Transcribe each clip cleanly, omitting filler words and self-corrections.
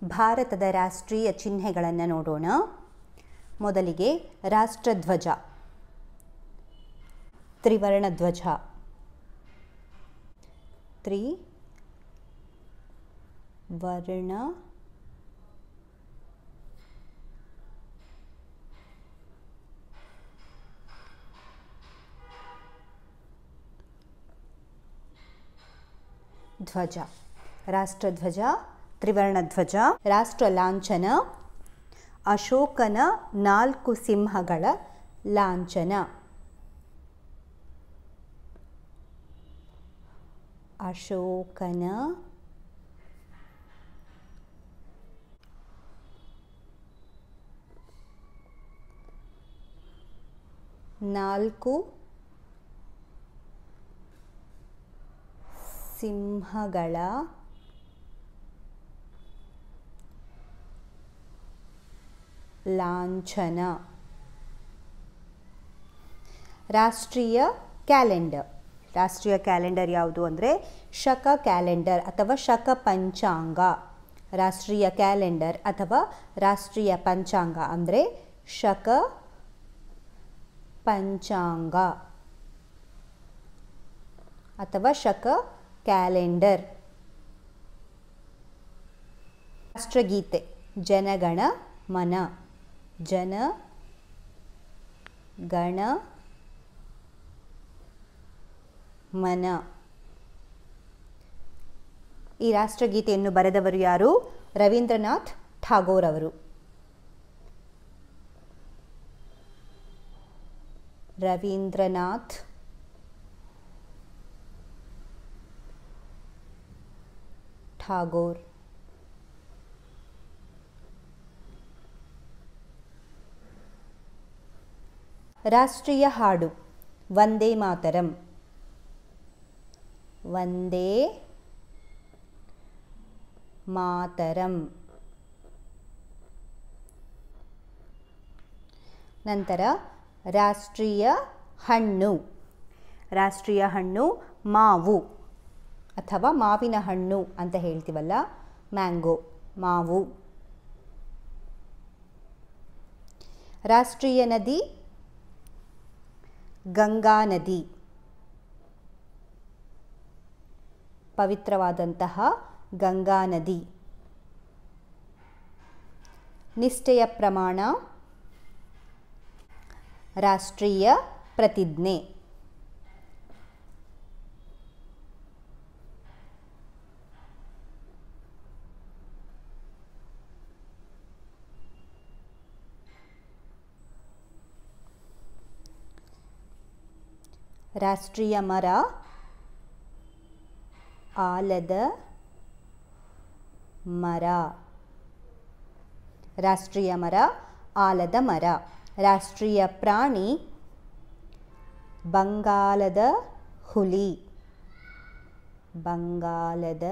ಭಾರತದ ರಾಷ್ಟ್ರೀಯ ಚಿಹ್ನೆಗಳನ್ನು ನೋಡೋಣ. ಮೊದಲಿಗೆ ರಾಷ್ಟ್ರಧ್ವಜ, ತ್ರಿವರ್ಣ ಧ್ವಜ, ತ್ರಿವರ್ಣ ಧ್ವಜ, ರಾಷ್ಟ್ರಧ್ವಜ, ತ್ರಿವರ್ಣಧ್ವಜ. ರಾಷ್ಟ್ರ ಲಾಂಛನ ಅಶೋಕನ 4 ಸಿಂಹಗಳ ಲಾಂಛನ. ಅಶೋಕನ 4 ಸಿಂಹಗಳ ಲಾಂಛನ. ರಾಷ್ಟ್ರೀಯ ಕ್ಯಾಲೆಂಡರ್, ರಾಷ್ಟ್ರೀಯ ಕ್ಯಾಲೆಂಡರ್ ಯಾವುದು ಅಂದರೆ ಶಕ ಕ್ಯಾಲೆಂಡರ್ ಅಥವಾ ಶಕ ಪಂಚಾಂಗ. ರಾಷ್ಟ್ರೀಯ ಕ್ಯಾಲೆಂಡರ್ ಅಥವಾ ರಾಷ್ಟ್ರೀಯ ಪಂಚಾಂಗ ಅಂದರೆ ಶಕ ಪಂಚಾಂಗ ಅಥವಾ ಶಕ ಕ್ಯಾಲೆಂಡರ್. ರಾಷ್ಟ್ರಗೀತೆ ಜನಗಣ ಮನ, ಜನ ಗಣ ಮನ. ಈ ರಾಷ್ಟ್ರಗೀತೆಯನ್ನು ಬರೆದವರು ಯಾರು? ರವೀಂದ್ರನಾಥ್ ಠಾಗೋರ್ ಅವರು. ರವೀಂದ್ರನಾಥ್ ಠಾಗೋರ್. ರಾಷ್ಟ್ರೀಯ ಹಾಡು ವಂದೇ ಮಾತರಂ, ವಂದೇ ಮಾತರಂ. ನಂತರ ರಾಷ್ಟ್ರೀಯ ಹಣ್ಣು, ರಾಷ್ಟ್ರೀಯ ಹಣ್ಣು ಮಾವು ಅಥವಾ ಮಾವಿನ ಹಣ್ಣು ಅಂತ ಹೇಳ್ತೀವಲ್ಲ, ಮ್ಯಾಂಗೋ, ಮಾವು. ರಾಷ್ಟ್ರೀಯ ನದಿ ಗಂಗಾ ನದಿ, ಪವಿತ್ರವಾದಂತಹ ಗಂಗಾ ನದಿ. ನಿಷ್ಠೆಯ ಪ್ರಮಾಣ ರಾಷ್ಟ್ರೀಯ ಪ್ರತಿಜ್ಞೆ. ರಾಷ್ಟ್ರೀಯ ಮರ ಆಲದ ಮರ, ರಾಷ್ಟ್ರೀಯ ಮರ ಆಲದ ಮರ. ರಾಷ್ಟ್ರೀಯ ಪ್ರಾಣಿ ಬಂಗಾಲದ ಹುಲಿ, ಬಂಗಾಲದ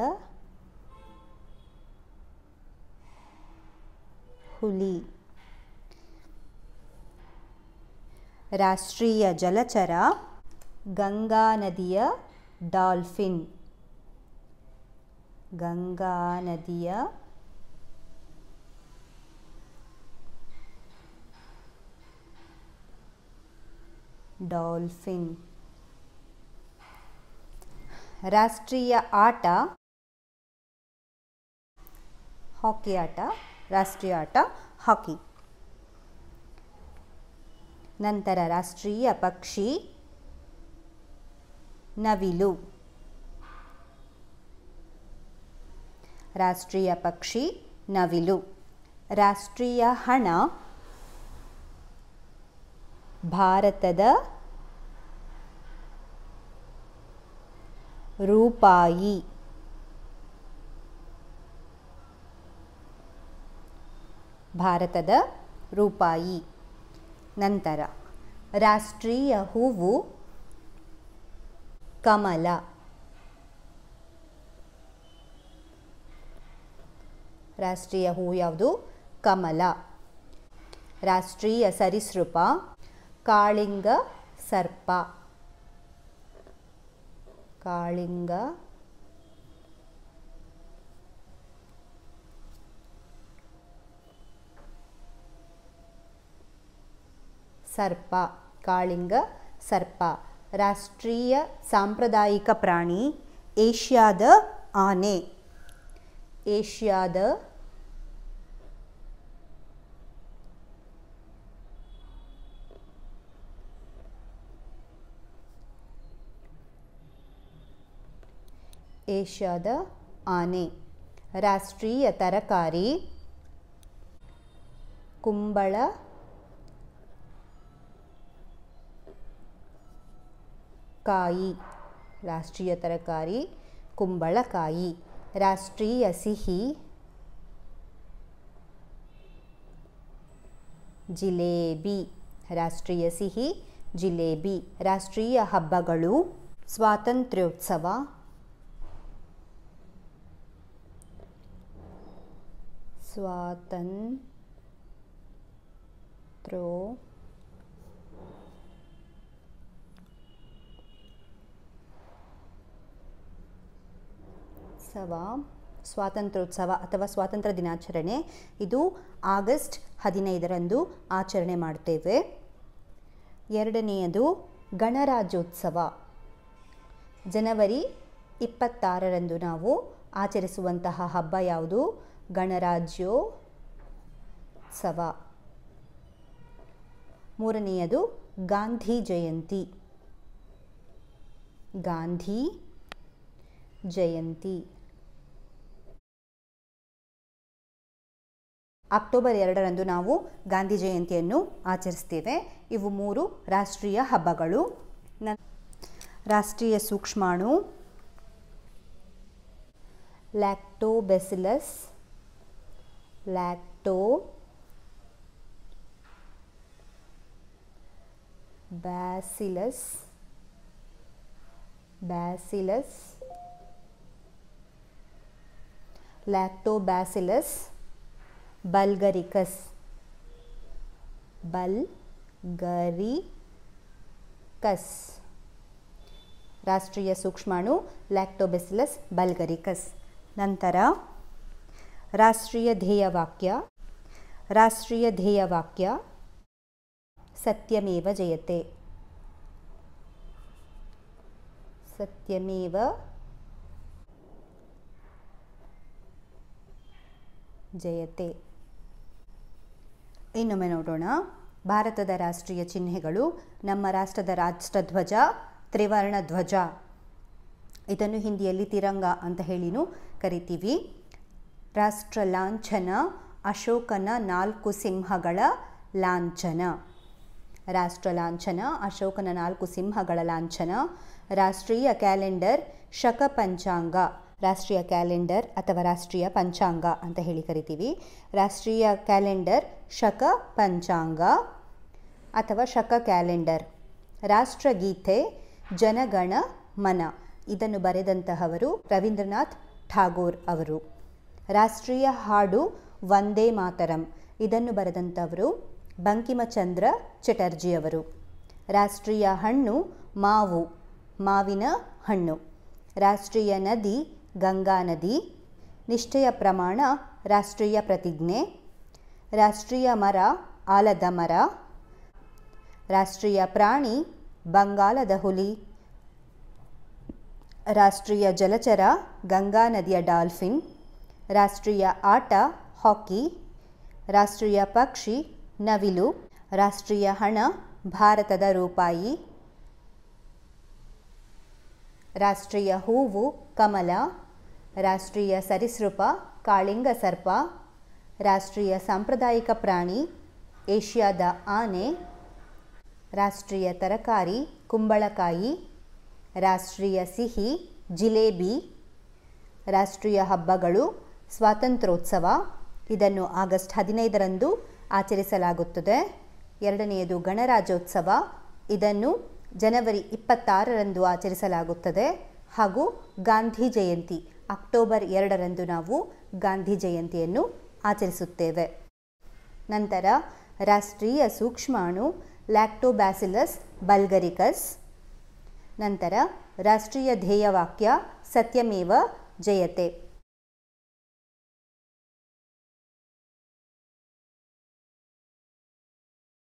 ಹುಲಿ. ರಾಷ್ಟ್ರೀಯ ಜಲಚರ ಗಂಗಾ ನದಿಯ ಡಾಲ್ಫಿನ್, ಗಂಗಾ ನದಿಯ ಡಾಲ್ಫಿನ್. ರಾಷ್ಟ್ರೀಯ ಆಟ ಹಾಕಿ ಆಟ, ರಾಷ್ಟ್ರೀಯ ಆಟ ಹಾಕಿ. ನಂತರ ರಾಷ್ಟ್ರೀಯ ಪಕ್ಷಿ ನವಿಲು, ರಾಷ್ಟ್ರೀಯ ಪಕ್ಷಿ ನವಿಲು. ರಾಷ್ಟ್ರೀಯ ಹಣ ಭಾರತದ ರೂಪಾಯಿ, ಭಾರತದ ರೂಪಾಯಿ. ನಂತರ ರಾಷ್ಟ್ರೀಯ ಹೂವು ಕಮಲ, ರಾಷ್ಟ್ರೀಯ ಹೂವು ಯಾವುದು? ಕಮಲ. ರಾಷ್ಟ್ರೀಯ ಸರೀಸೃಪ ಕಾಳಿಂಗ ಸರ್ಪ, ಕಾಳಿಂಗ ಸರ್ಪ ಕಾಳಿಂಗ ಸರ್ಪ. ರಾಷ್ಟ್ರೀಯ ಸಾಂಪ್ರದಾಯಿಕ ಪ್ರಾಣಿ ಏಷ್ಯಾದ ಆನೆ. ಏಷ್ಯಾದ ಏಷ್ಯಾದ ಆನೆ. ರಾಷ್ಟ್ರೀಯ ತರಕಾರಿ ಕುಂಬಳಕಾಯಿ. ರಾಷ್ಟ್ರೀಯ ತರಕಾರಿ ಕುಂಬಳಕಾಯಿ. ರಾಷ್ಟ್ರೀಯ ಸಿಹಿ ಜಿಲೇಬಿ. ರಾಷ್ಟ್ರೀಯ ಸಿಹಿ ಜಿಲೇಬಿ. ರಾಷ್ಟ್ರೀಯ ಹಬ್ಬಗಳು ಸ್ವಾತಂತ್ರ್ಯೋತ್ಸವ, ಸ್ವಾತಂತ್ರ್ಯೋತ್ಸವ ಅಥವಾ ಸ್ವಾತಂತ್ರ್ಯ ದಿನಾಚರಣೆ. ಇದು ಆಗಸ್ಟ್ 15ರಂದು ಆಚರಣೆ ಮಾಡ್ತೇವೆ. ಎರಡನೆಯದು ಗಣರಾಜ್ಯೋತ್ಸವ. ಜನವರಿ 26ರಂದು ನಾವು ಆಚರಿಸುವಂತಹ ಹಬ್ಬ ಯಾವುದು? ಗಣರಾಜ್ಯೋತ್ಸವ. ಮೂರನೆಯದು ಗಾಂಧಿ ಜಯಂತಿ. ಗಾಂಧಿ ಜಯಂತಿ ಅಕ್ಟೋಬರ್ 2ರಂದು ನಾವು ಗಾಂಧಿ ಜಯಂತಿಯನ್ನು ಆಚರಿಸ್ತೇವೆ. ಇವು 3 ರಾಷ್ಟ್ರೀಯ ಹಬ್ಬಗಳು. ರಾಷ್ಟ್ರೀಯ ಸೂಕ್ಷ್ಮಾಣು ಲ್ಯಾಕ್ಟೋಬೆಸಿಲಸ್. ಲ್ಯಾಕ್ಟೋಬ್ಯಾಸಿಲಸ್ ಬಲ್ಗರಿಕಸ್. ರಾಷ್ಟ್ರೀಯ ಸೂಕ್ಷ್ಮಾಣು ಲ್ಯಾಕ್ಟೋಬೆಸಿಲಸ್ ಬಲ್ಗರಿಕಸ್. ನಂತರ ರಾಷ್ಟ್ರೀಯ ಧ್ಯೇಯವಾಕ್ಯ ಸತ್ಯಮೇವ ಜಯತೆ. ಸತ್ಯಮೇವ ಜಯತೆ. ಇನ್ನೊಮ್ಮೆ ನೋಡೋಣ. ಭಾರತದ ರಾಷ್ಟ್ರೀಯ ಚಿಹ್ನೆಗಳು. ನಮ್ಮ ರಾಷ್ಟ್ರದ ರಾಷ್ಟ್ರಧ್ವಜ ತ್ರಿವರ್ಣ ಧ್ವಜ. ಇದನ್ನು ಹಿಂದಿಯಲ್ಲಿ ತಿರಂಗ ಅಂತ ಹೇಳಿನೂ ಕರಿತೀವಿ. ರಾಷ್ಟ್ರ ಲಾಂಛನ ಅಶೋಕನ 4 ಸಿಂಹಗಳ ಲಾಂಛನ. ರಾಷ್ಟ್ರ ಲಾಂಛನ ಅಶೋಕನ 4 ಸಿಂಹಗಳ ಲಾಂಛನ. ರಾಷ್ಟ್ರೀಯ ಕ್ಯಾಲೆಂಡರ್ ಶಕ ಪಂಚಾಂಗ. ರಾಷ್ಟ್ರೀಯ ಕ್ಯಾಲೆಂಡರ್ ಅಥವಾ ರಾಷ್ಟ್ರೀಯ ಪಂಚಾಂಗ ಅಂತ ಹೇಳಿ ಕರಿತೀವಿ. ರಾಷ್ಟ್ರೀಯ ಕ್ಯಾಲೆಂಡರ್ ಶಕ ಪಂಚಾಂಗ ಅಥವಾ ಶಕ ಕ್ಯಾಲೆಂಡರ್. ರಾಷ್ಟ್ರಗೀತೆ ಜನಗಣ ಮನ. ಇದನ್ನು ಬರೆದಂತಹವರು ರವೀಂದ್ರನಾಥ್ ಠಾಗೋರ್ ಅವರು. ರಾಷ್ಟ್ರೀಯ ಹಾಡು ವಂದೇ ಮಾತರಂ. ಇದನ್ನು ಬರೆದಂಥವರು ಬಂಕಿಮಚಂದ್ರ ಚಟರ್ಜಿಯವರು. ರಾಷ್ಟ್ರೀಯ ಹಣ್ಣು ಮಾವು, ಮಾವಿನ ಹಣ್ಣು. ರಾಷ್ಟ್ರೀಯ ನದಿ ಗಂಗಾ ನದಿ. ನಿಷ್ಠೆಯ ಪ್ರಮಾಣ ರಾಷ್ಟ್ರೀಯ ಪ್ರತಿಜ್ಞೆ. ರಾಷ್ಟ್ರೀಯ ಮರ ಆಲದ ಮರ. ರಾಷ್ಟ್ರೀಯ ಪ್ರಾಣಿ ಬಂಗಾಲದ ಹುಲಿ. ರಾಷ್ಟ್ರೀಯ ಜಲಚರ ಗಂಗಾ ನದಿಯ ಡಾಲ್ಫಿನ್. ರಾಷ್ಟ್ರೀಯ ಆಟ ಹಾಕಿ. ರಾಷ್ಟ್ರೀಯ ಪಕ್ಷಿ ನವಿಲು. ರಾಷ್ಟ್ರೀಯ ಹಣ ಭಾರತದ ರೂಪಾಯಿ. ರಾಷ್ಟ್ರೀಯ ಹೂವು ಕಮಲ. ರಾಷ್ಟ್ರೀಯ ಸರೀಸೃಪ ಕಾಳಿಂಗ ಸರ್ಪ. ರಾಷ್ಟ್ರೀಯ ಸಾಂಪ್ರದಾಯಿಕ ಪ್ರಾಣಿ ಏಷ್ಯಾದ ಆನೆ. ರಾಷ್ಟ್ರೀಯ ತರಕಾರಿ ಕುಂಬಳಕಾಯಿ. ರಾಷ್ಟ್ರೀಯ ಸಿಹಿ ಜಿಲೇಬಿ. ರಾಷ್ಟ್ರೀಯ ಹಬ್ಬಗಳು ಸ್ವಾತಂತ್ರ್ಯೋತ್ಸವ. ಇದನ್ನು ಆಗಸ್ಟ್ 15ರಂದು ಆಚರಿಸಲಾಗುತ್ತದೆ. ಎರಡನೆಯದು ಗಣರಾಜ್ಯೋತ್ಸವ. ಇದನ್ನು ಜನವರಿ 26ರಂದು ಆಚರಿಸಲಾಗುತ್ತದೆ. ಹಾಗೂ ಗಾಂಧಿ ಜಯಂತಿ ಅಕ್ಟೋಬರ್ 2ರಂದು ನಾವು ಗಾಂಧಿ ಜಯಂತಿಯನ್ನು ಆಚರಿಸುತ್ತೇವೆ. ನಂತರ ರಾಷ್ಟ್ರೀಯ ಸೂಕ್ಷ್ಮಾಣು ಲ್ಯಾಕ್ಟೋಬ್ಯಾಸಿಲಸ್ ಬಲ್ಗರಿಕಸ್. ನಂತರ ರಾಷ್ಟ್ರೀಯ ಧ್ಯೇಯವಾಕ್ಯ ಸತ್ಯಮೇವ ಜಯತೆ.